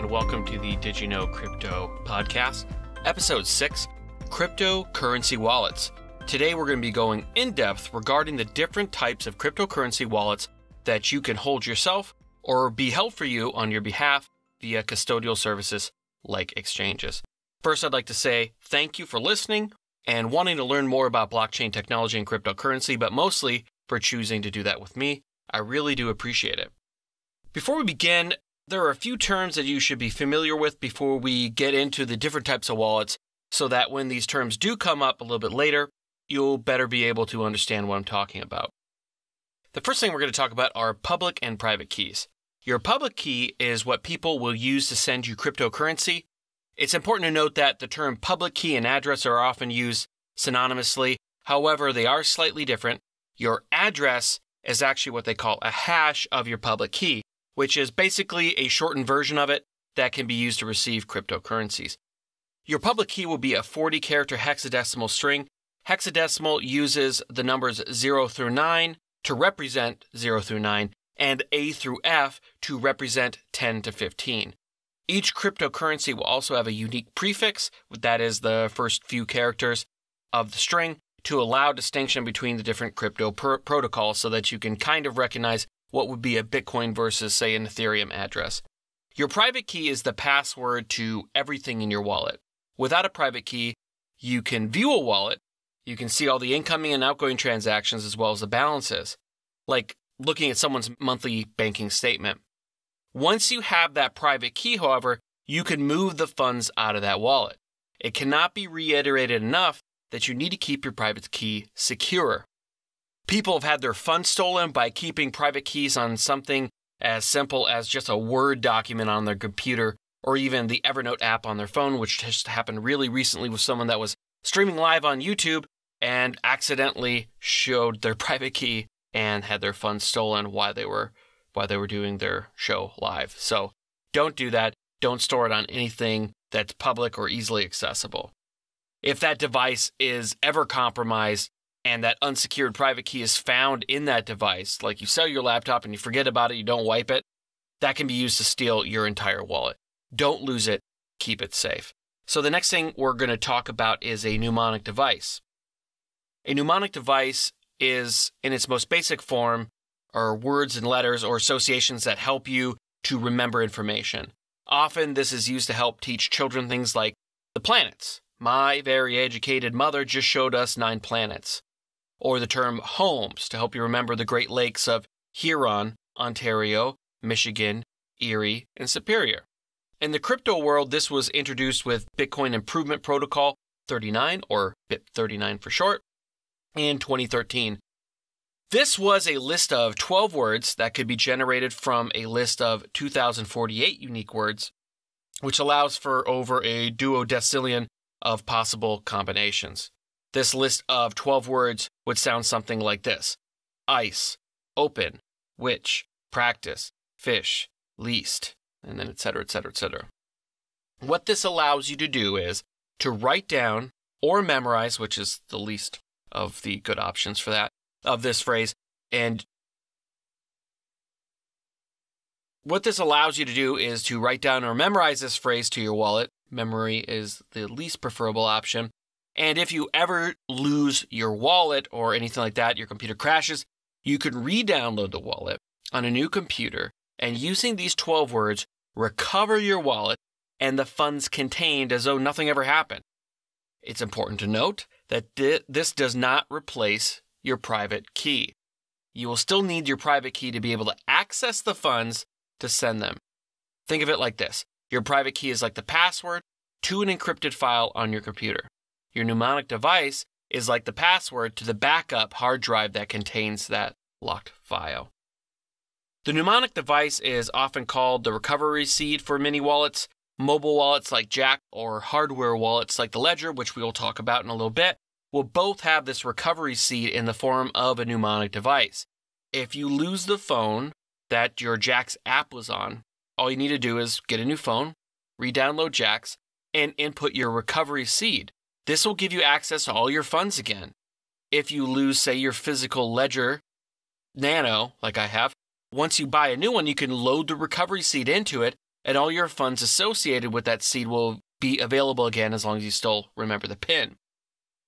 and welcome to the Did You Know Crypto podcast, episode 6, Cryptocurrency Wallets. Today we're going to be going in depth regarding the different types of cryptocurrency wallets that you can hold yourself or be held for you on your behalf via custodial services like exchanges. First, I'd like to say thank you for listening and wanting to learn more about blockchain technology and cryptocurrency, but mostly for choosing to do that with me. I really do appreciate it. Before we begin, there are a few terms that you should be familiar with before we get into the different types of wallets so that when these terms do come up a little bit later, you'll better be able to understand what I'm talking about. The first thing we're going to talk about are public and private keys. Your public key is what people will use to send you cryptocurrency. It's important to note that the term public key and address are often used synonymously. However, they are slightly different. Your address is actually what they call a hash of your public key, which is basically a shortened version of it that can be used to receive cryptocurrencies. Your public key will be a 40-character hexadecimal string. Hexadecimal uses the numbers 0 through 9 to represent 0 through 9, and A through F to represent 10 to 15. Each cryptocurrency will also have a unique prefix, that is the first few characters of the string, to allow distinction between the different crypto protocols so that you can kind of recognize what would be a Bitcoin versus, say, an Ethereum address. Your private key is the password to everything in your wallet. Without a private key, you can view a wallet, you can see all the incoming and outgoing transactions as well as the balances, like looking at someone's monthly banking statement. Once you have that private key, however, you can move the funds out of that wallet. It cannot be reiterated enough that you need to keep your private key secure. People have had their funds stolen by keeping private keys on something as simple as just a Word document on their computer or even the Evernote app on their phone, which just happened really recently with someone that was streaming live on YouTube and accidentally showed their private key and had their funds stolen while they were doing their show live. So don't do that. Don't store it on anything that's public or easily accessible. If that device is ever compromised and that unsecured private key is found in that device, like you sell your laptop and you forget about it, you don't wipe it, that can be used to steal your entire wallet. Don't lose it. Keep it safe. So the next thing we're going to talk about is a mnemonic device. A mnemonic device is, in its most basic form, are words and letters or associations that help you to remember information. Often this is used to help teach children things like the planets. My very educated mother just showed us 9 planets. Or the term homes to help you remember the Great Lakes of Huron, Ontario, Michigan, Erie, and Superior. In the crypto world, this was introduced with Bitcoin Improvement Protocol 39, or BIP39 for short, in 2013. This was a list of 12 words that could be generated from a list of 2,048 unique words, which allows for over a duodecillion of possible combinations. This list of 12 words would sound something like this: ice, open, witch, practice, fish, least, and then etc., etc., etc. What this allows you to do is to write down or memorize, which is the least of the good options for that, of this phrase. And what this allows you to do is to write down or memorize this phrase to your wallet. Memory is the least preferable option. And if you ever lose your wallet or anything like that, your computer crashes, you can re-download the wallet on a new computer and using these 12 words, recover your wallet and the funds contained as though nothing ever happened. It's important to note that this does not replace your private key. You will still need your private key to be able to access the funds to send them. Think of it like this. Your private key is like the password to an encrypted file on your computer. Your mnemonic device is like the password to the backup hard drive that contains that locked file. The mnemonic device is often called the recovery seed for many wallets. Mobile wallets like Jack or hardware wallets like the Ledger, which we will talk about in a little bit, will both have this recovery seed in the form of a mnemonic device. If you lose the phone that your Jack's app was on, all you need to do is get a new phone, re-download Jack's, and input your recovery seed. This will give you access to all your funds again. If you lose, say, your physical Ledger Nano, like I have, once you buy a new one, you can load the recovery seed into it and all your funds associated with that seed will be available again as long as you still remember the PIN.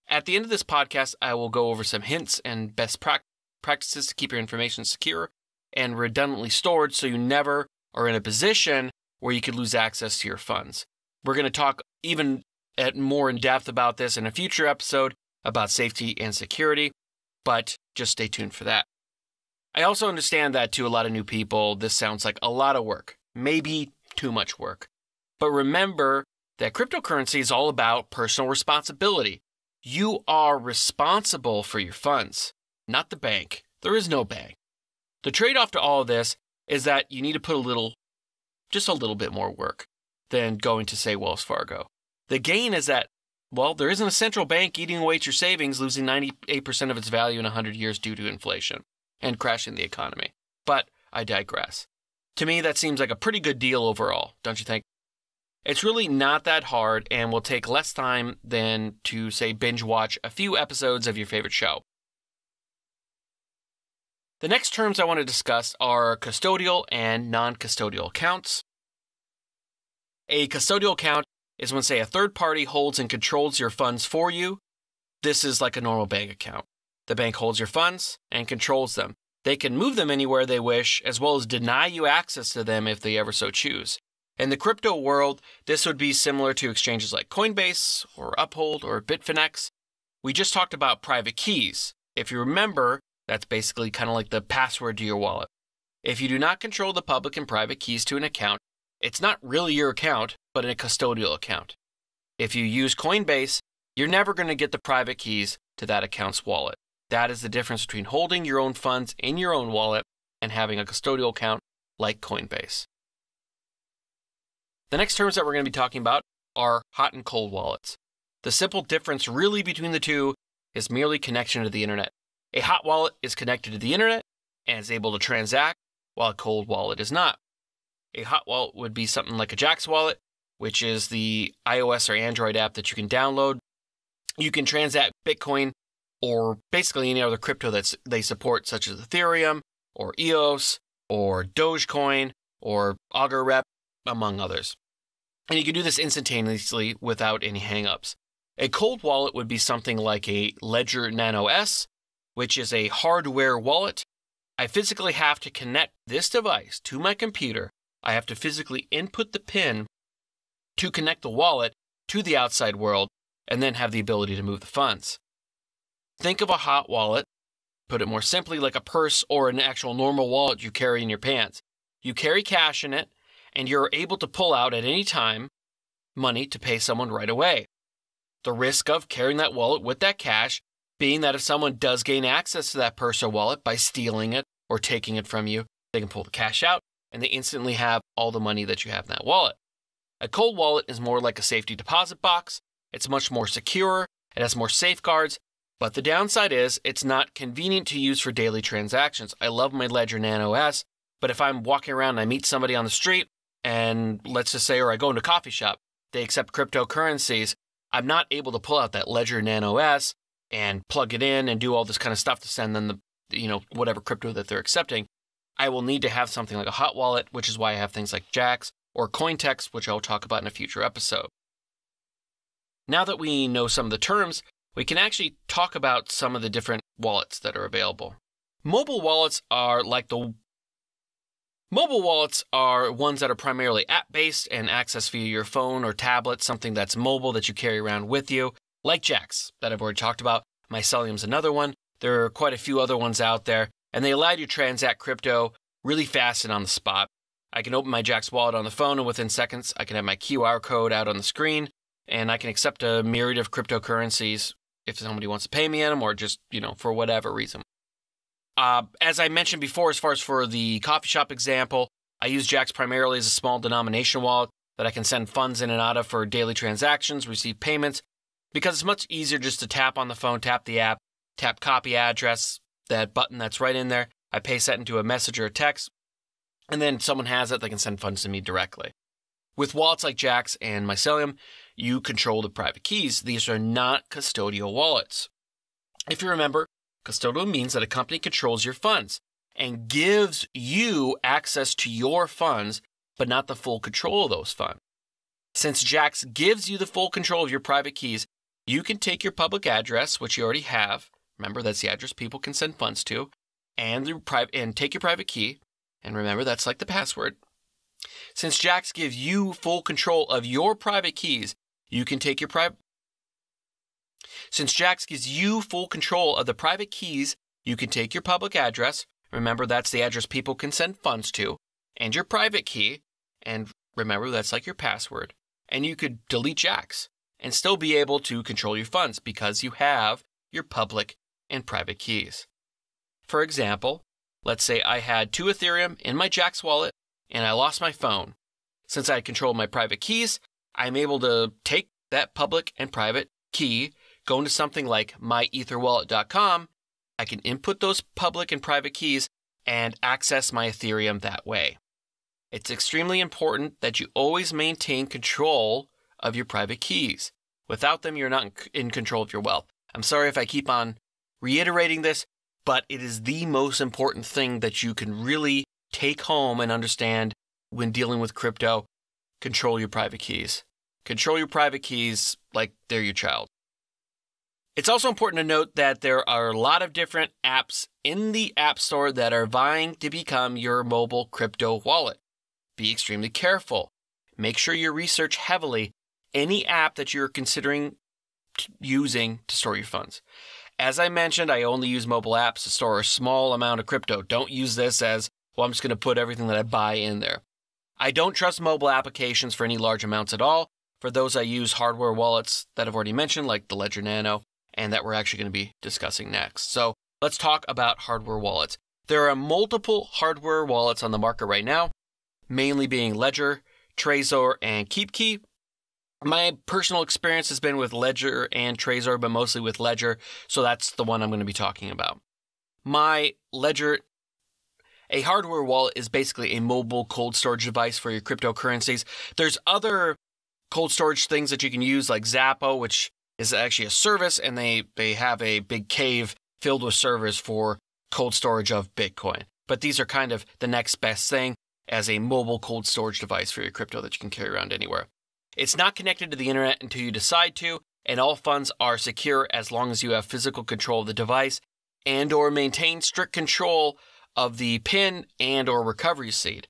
At the end of this podcast, I will go over some hints and best practices to keep your information secure and redundantly stored so you never are in a position where you could lose access to your funds. We're going to talk even more in depth about this in a future episode about safety and security, but just stay tuned for that. I also understand that to a lot of new people, this sounds like a lot of work, maybe too much work. But remember that cryptocurrency is all about personal responsibility. You are responsible for your funds, not the bank. There is no bank. The trade-off to all of this is that you need to put just a little bit more work than going to, say, Wells Fargo. The gain is that, well, there isn't a central bank eating away at your savings, losing 98% of its value in 100 years due to inflation and crashing the economy. But I digress. To me, that seems like a pretty good deal overall, don't you think? It's really not that hard and will take less time than to, say, binge watch a few episodes of your favorite show. The next terms I want to discuss are custodial and non-custodial accounts. A custodial account is when, say, a third party holds and controls your funds for you. This is like a normal bank account. The bank holds your funds and controls them. They can move them anywhere they wish, as well as deny you access to them if they ever so choose. In the crypto world, this would be similar to exchanges like Coinbase or Uphold or Bitfinex. We just talked about private keys. If you remember, that's basically kind of like the password to your wallet. If you do not control the public and private keys to an account, it's not really your account, but a custodial account. If you use Coinbase, you're never going to get the private keys to that account's wallet. That is the difference between holding your own funds in your own wallet and having a custodial account like Coinbase. The next terms that we're going to be talking about are hot and cold wallets. The simple difference really between the two is merely connection to the internet. A hot wallet is connected to the internet and is able to transact, while a cold wallet is not. A hot wallet would be something like a Jaxx wallet, which is the iOS or Android app that you can download. You can transact Bitcoin or basically any other crypto that they support, such as Ethereum or EOS or Dogecoin or Augur Rep, among others. And you can do this instantaneously without any hangups. A cold wallet would be something like a Ledger Nano S, which is a hardware wallet. I physically have to connect this device to my computer. I have to physically input the PIN to connect the wallet to the outside world and then have the ability to move the funds. Think of a hot wallet, put it more simply, like a purse or an actual normal wallet you carry in your pants. You carry cash in it, and you're able to pull out at any time money to pay someone right away. The risk of carrying that wallet with that cash being that if someone does gain access to that purse or wallet by stealing it or taking it from you, they can pull the cash out and they instantly have all the money that you have in that wallet. A cold wallet is more like a safety deposit box. It's much more secure. It has more safeguards. But the downside is it's not convenient to use for daily transactions. I love my Ledger Nano S, but if I'm walking around and I meet somebody on the street and let's just say, or I go into a coffee shop, they accept cryptocurrencies, I'm not able to pull out that Ledger Nano S and plug it in and do all this kind of stuff to send them the, whatever crypto that they're accepting. I will need to have something like a hot wallet, which is why I have things like Jaxx or Cointex, which I'll talk about in a future episode. Now that we know some of the terms, we can actually talk about some of the different wallets that are available. Mobile wallets are ones that are primarily app-based and accessed via your phone or tablet, something that's mobile that you carry around with you, like Jaxx that I've already talked about. Mycelium's another one. There are quite a few other ones out there, and they allow you to transact crypto really fast and on the spot. I can open my Jaxx wallet on the phone, and within seconds, I can have my QR code out on the screen, and I can accept a myriad of cryptocurrencies if somebody wants to pay me in them or just, for whatever reason. As I mentioned before, as far as for the coffee shop example, I use Jaxx primarily as a small denomination wallet that I can send funds in and out of for daily transactions, receive payments, because it's much easier just to tap on the phone, tap the app, tap copy address, that button that's right in there. I paste that into a message or a text, and then someone has it, they can send funds to me directly. With wallets like Jaxx and Mycelium, you control the private keys. These are not custodial wallets. If you remember, custodial means that a company controls your funds and gives you access to your funds but not the full control of those funds. Since Jaxx gives you the full control of your private keys, you can take your public address, which you already have. Remember, that's the address people can send funds to, and take your private key. And remember, that's like the password. Since Jaxx gives you full control of your private keys, you can take your Since Jaxx gives you full control of the private keys, you can take your public address. Remember, that's the address people can send funds to, and your private key. And remember, that's like your password. And you could delete Jaxx and still be able to control your funds because you have your public and private keys. For example, let's say I had 2 Ethereum in my Jaxx wallet and I lost my phone. Since I control my private keys, I'm able to take that public and private key, go into something like myetherwallet.com. I can input those public and private keys and access my Ethereum that way. It's extremely important that you always maintain control of your private keys. Without them, you're not in control of your wealth. I'm sorry if I keep on reiterating this, but it is the most important thing that you can really take home and understand when dealing with crypto. Control your private keys. Control your private keys like they're your child. It's also important to note that there are a lot of different apps in the App Store that are vying to become your mobile crypto wallet. Be extremely careful. Make sure you research heavily any app that you're considering using to store your funds. As I mentioned, I only use mobile apps to store a small amount of crypto. Don't use this as, well, I'm just going to put everything that I buy in there. I don't trust mobile applications for any large amounts at all. For those, I use hardware wallets that I've already mentioned, like the Ledger Nano, and that we're actually going to be discussing next. So let's talk about hardware wallets. There are multiple hardware wallets on the market right now, mainly being Ledger, Trezor, and KeepKey. My personal experience has been with Ledger and Trezor, but mostly with Ledger, so that's the one I'm going to be talking about. My Ledger, a hardware wallet, is basically a mobile cold storage device for your cryptocurrencies. There's other cold storage things that you can use, like Zappo, which is actually a service, and they have a big cave filled with servers for cold storage of Bitcoin. But these are kind of the next best thing as a mobile cold storage device for your crypto that you can carry around anywhere. It's not connected to the internet until you decide to, and all funds are secure as long as you have physical control of the device and or maintain strict control of the PIN and or recovery seed.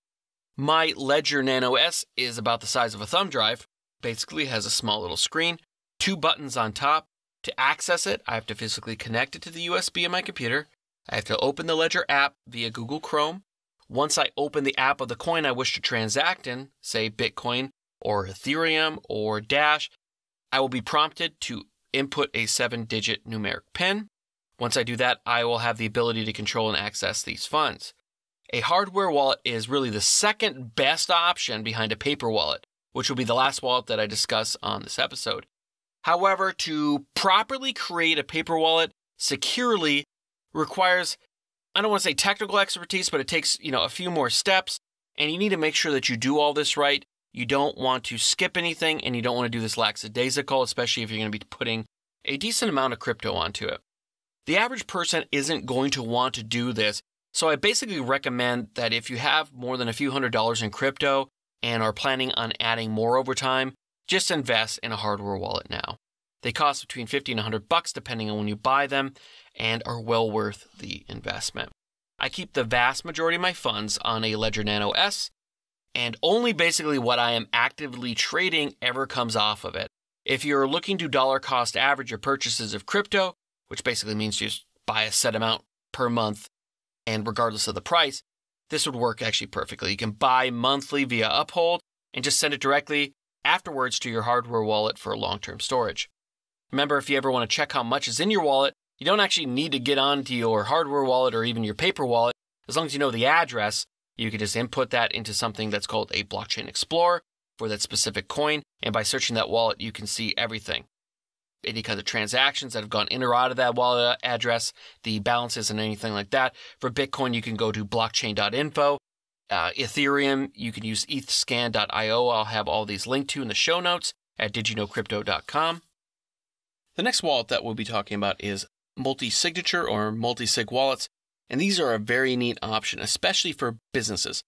My Ledger Nano S is about the size of a thumb drive. Basically has a small little screen, 2 buttons on top. To access it, I have to physically connect it to the USB in my computer. I have to open the Ledger app via Google Chrome. Once I open the app of the coin I wish to transact in, say Bitcoin or Ethereum or Dash, I will be prompted to input a 7-digit numeric PIN. Once I do that, I will have the ability to control and access these funds. A hardware wallet is really the second best option behind a paper wallet, which will be the last wallet that I discuss on this episode. However, to properly create a paper wallet securely requires, I don't want to say technical expertise, but it takes, a few more steps, and you need to make sure that you do all this right. You don't want to skip anything, and you don't want to do this lackadaisical, especially if you're going to be putting a decent amount of crypto onto it. The average person isn't going to want to do this, so I basically recommend that if you have more than a few $100s in crypto and are planning on adding more over time, just invest in a hardware wallet now. They cost between $50 and $100 depending on when you buy them and are well worth the investment. I keep the vast majority of my funds on a Ledger Nano S, and only basically what I am actively trading ever comes off of it. If you're looking to dollar cost average your purchases of crypto, which basically means you just buy a set amount per month and regardless of the price, this would work actually perfectly. You can buy monthly via Uphold and just send it directly afterwards to your hardware wallet for long-term storage. Remember, if you ever want to check how much is in your wallet, you don't actually need to get onto your hardware wallet or even your paper wallet. As long as you know the address, you can just input that into something that's called a blockchain explorer for that specific coin. And by searching that wallet, you can see everything. Any kind of transactions that have gone in or out of that wallet address, the balances and anything like that. For Bitcoin, you can go to blockchain.info. Ethereum, you can use ethscan.io. I'll have all these linked to in the show notes at didyouknowcrypto.com. The next wallet that we'll be talking about is multi-signature or multi-sig wallets, and these are a very neat option, especially for businesses.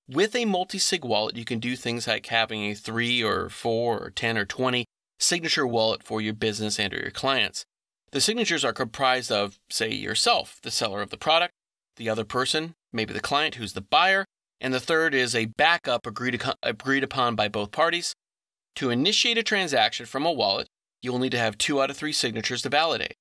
With a multi-sig wallet, you can do things like having a 3 or 4 or 10 or 20 signature wallet for your business and or your clients. The signatures are comprised of, say, yourself, the seller of the product, the other person, maybe the client who's the buyer, and the third is a backup agreed upon by both parties. To initiate a transaction from a wallet, you will need to have 2 out of 3 signatures to validate.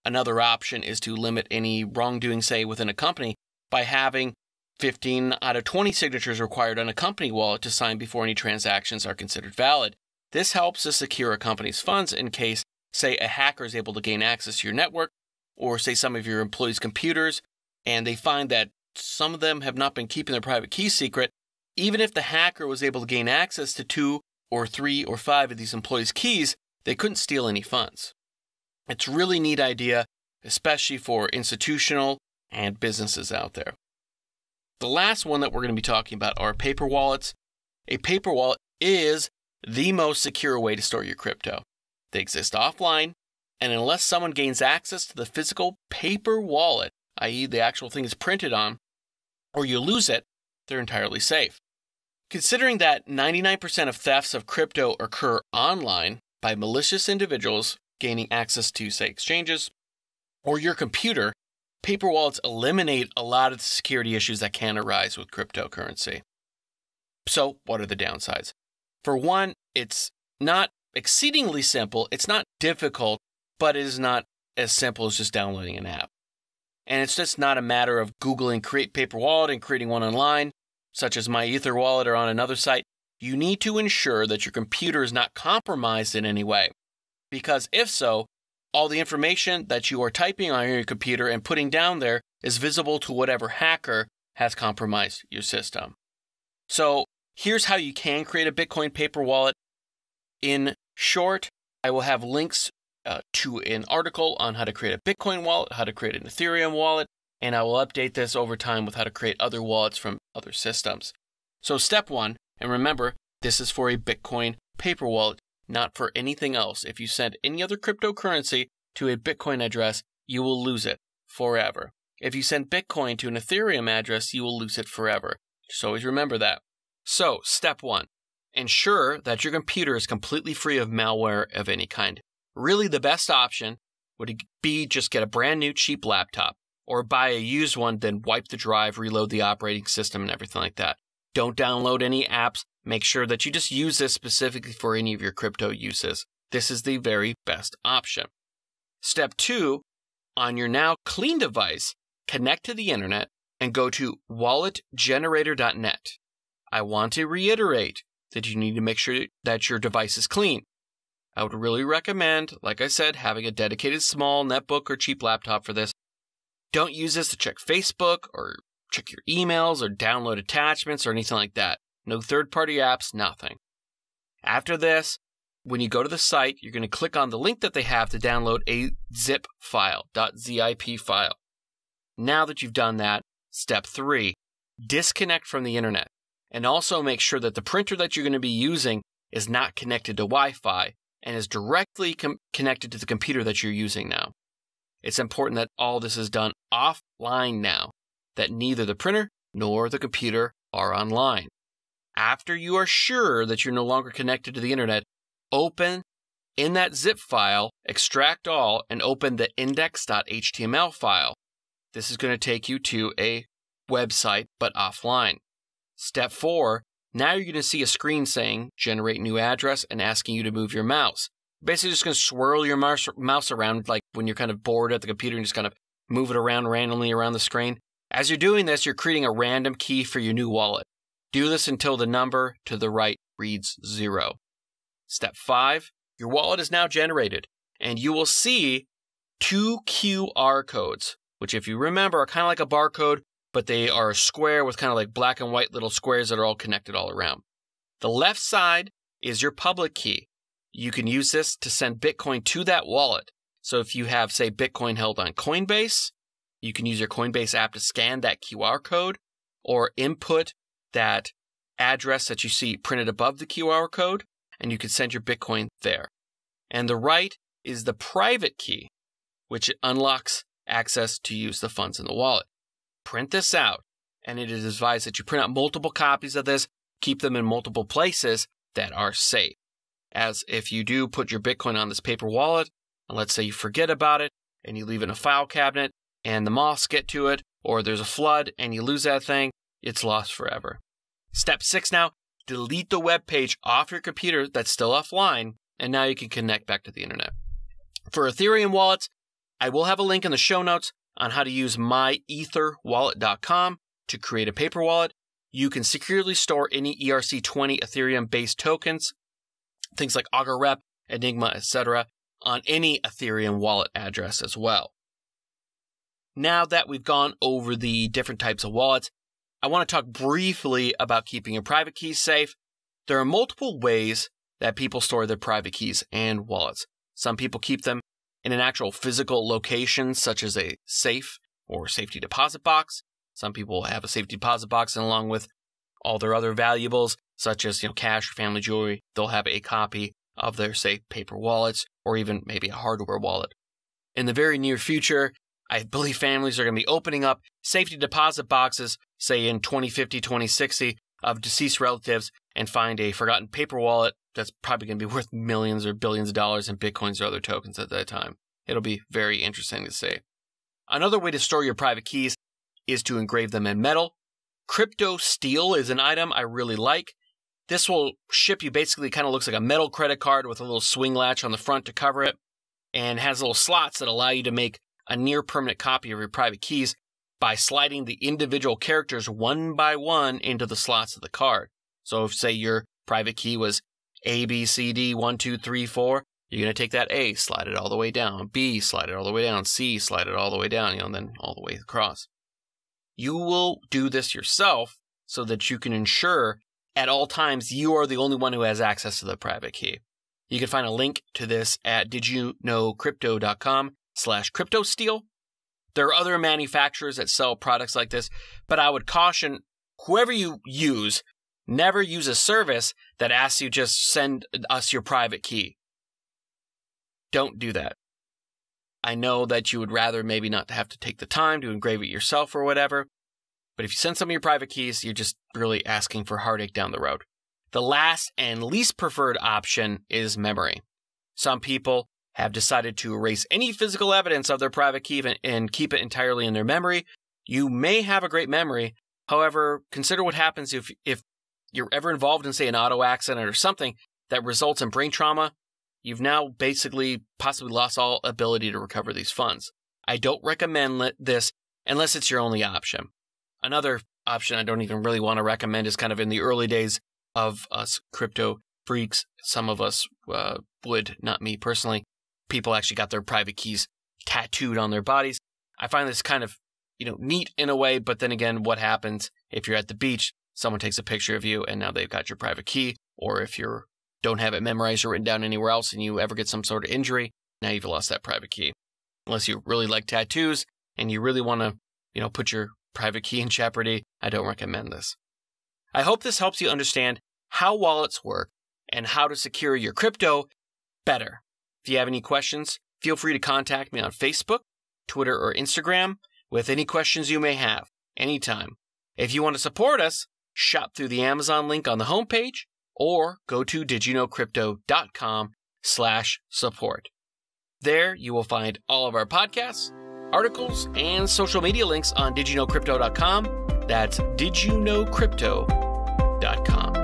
Another option is to limit any wrongdoing, say, within a company by having 15 out of 20 signatures required on a company wallet to sign before any transactions are considered valid. This helps to secure a company's funds in case, say, a hacker is able to gain access to your network, or say some of your employees' computers, and they find that some of them have not been keeping their private key secret. Even if the hacker was able to gain access to 2 or 3 or 5 of these employees' keys, they couldn't steal any funds. It's a really neat idea, especially for institutional and businesses out there. The last one that we're going to be talking about are paper wallets. A paper wallet is the most secure way to store your crypto. They exist offline, and unless someone gains access to the physical paper wallet, i.e. the actual thing is printed on, or you lose it, they're entirely safe. Considering that 99% of thefts of crypto occur online by malicious individuals gaining access to, say, exchanges or your computer, paper wallets eliminate a lot of the security issues that can arise with cryptocurrency. So, what are the downsides? For one, it's not exceedingly simple. It's not difficult, but it is not as simple as just downloading an app. And it's just not a matter of Googling create paper wallet and creating one online, such as my Ether wallet or on another site. You need to ensure that your computer is not compromised in any way. Because if so, all the information that you are typing on your computer and putting down there is visible to whatever hacker has compromised your system. So here's how you can create a Bitcoin paper wallet. In short, I will have links to an article on how to create a Bitcoin wallet, how to create an Ethereum wallet, and I will update this over time with how to create other wallets from other systems. So step 1, and remember, this is for a Bitcoin paper wallet, not for anything else. If you send any other cryptocurrency to a Bitcoin address, you will lose it forever. If you send Bitcoin to an Ethereum address, you will lose it forever. Just always remember that. So, step 1, ensure that your computer is completely free of malware of any kind. Really, the best option would be just get a brand new cheap laptop or buy a used one, then wipe the drive, reload the operating system and everything like that. Don't download any apps. Make sure that you just use this specifically for any of your crypto uses. This is the very best option. Step 2, on your now clean device, connect to the internet and go to walletgenerator.net. I want to reiterate that you need to make sure that your device is clean. I would really recommend, like I said, having a dedicated small netbook or cheap laptop for this. Don't use this to check Facebook or check your emails or download attachments or anything like that. No third-party apps, nothing. After this, when you go to the site, you're going to click on the link that they have to download a zip file, .zip file. Now that you've done that, step 3, disconnect from the internet. And also make sure that the printer that you're going to be using is not connected to Wi-Fi and is directly connected to the computer that you're using now. It's important that all this is done offline now, that neither the printer nor the computer are online. After you are sure that you're no longer connected to the internet, open in that zip file, extract all, and open the index.html file. This is going to take you to a website, but offline. Step 4, now you're going to see a screen saying generate new address and asking you to move your mouse. Basically just going to swirl your mouse around like when you're kind of bored at the computer and just kind of move it around randomly around the screen. As you're doing this, you're creating a random key for your new wallet. Do this until the number to the right reads 0. Step 5, your wallet is now generated and you will see 2 QR codes, which if you remember are kind of like a barcode, but they are a square with kind of like black and white little squares that are all connected all around. The left side is your public key. You can use this to send Bitcoin to that wallet. So if you have, say, Bitcoin held on Coinbase, you can use your Coinbase app to scan that QR code or input that address that you see printed above the QR code, and you can send your Bitcoin there. And the right is the private key, which unlocks access to use the funds in the wallet. Print this out. and it is advised that you print out multiple copies of this, keep them in multiple places that are safe. As if you do put your Bitcoin on this paper wallet, and let's say you forget about it, and you leave it in a file cabinet, and the moths get to it, or there's a flood, and you lose that thing, it's lost forever. Step 6 now, delete the web page off your computer that's still offline, and now you can connect back to the internet. For Ethereum wallets, I will have a link in the show notes on how to use myetherwallet.com to create a paper wallet. You can securely store any ERC20 Ethereum-based tokens, things like Augur Rep, Enigma, etc., on any Ethereum wallet address as well. Now that we've gone over the different types of wallets, I want to talk briefly about keeping your private keys safe. There are multiple ways that people store their private keys and wallets. Some people keep them in an actual physical location, such as a safe or safety deposit box. Some people have a safety deposit box, and along with all their other valuables, such as cash or family jewelry, they'll have a copy of their safe paper wallets, or even maybe a hardware wallet. In the very near future, I believe families are going to be opening up safety deposit boxes, say in 2050, 2060, of deceased relatives, and find a forgotten paper wallet that's probably going to be worth millions or billions of dollars in Bitcoins or other tokens at that time. It'll be very interesting to see. Another way to store your private keys is to engrave them in metal. Cryptosteel is an item I really like. This will ship you basically kind of looks like a metal credit card with a little swing latch on the front to cover it, and has little slots that allow you to make a near permanent copy of your private keys by sliding the individual characters one by one into the slots of the card. So if, say, your private key was A, B, C, D, 1, 2, 3, 4, you're going to take that A, slide it all the way down, B, slide it all the way down, C, slide it all the way down, and then all the way across. You will do this yourself so that you can ensure at all times you are the only one who has access to the private key. You can find a link to this at didyouknowcrypto.com/cryptosteel. There are other manufacturers that sell products like this, but I would caution whoever you use, never use a service that asks you just send us your private key. Don't do that. I know that you would rather maybe not have to take the time to engrave it yourself or whatever, but if you send some of your private keys, you're just really asking for heartache down the road. The last and least preferred option is memory. Some people have decided to erase any physical evidence of their private key and keep it entirely in their memory. You may have a great memory. However, consider what happens if you're ever involved in, say, an auto accident or something that results in brain trauma. You've now basically possibly lost all ability to recover these funds. I don't recommend this unless it's your only option. Another option I don't even really want to recommend is kind of in the early days of us crypto freaks. Some of us would, not me personally. People actually got their private keys tattooed on their bodies. I find this kind of, neat in a way, but then again, what happens if you're at the beach, someone takes a picture of you and now they've got your private key, or if you don't have it memorized or written down anywhere else and you ever get some sort of injury, now you've lost that private key. Unless you really like tattoos and you really want to, put your private key in jeopardy, I don't recommend this. I hope this helps you understand how wallets work and how to secure your crypto better. If you have any questions, feel free to contact me on Facebook, Twitter, or Instagram with any questions you may have anytime. If you want to support us, shop through the Amazon link on the homepage or go to didyouknowcrypto.com/support. There you will find all of our podcasts, articles, and social media links on didyouknowcrypto.com. That's didyouknowcrypto.com.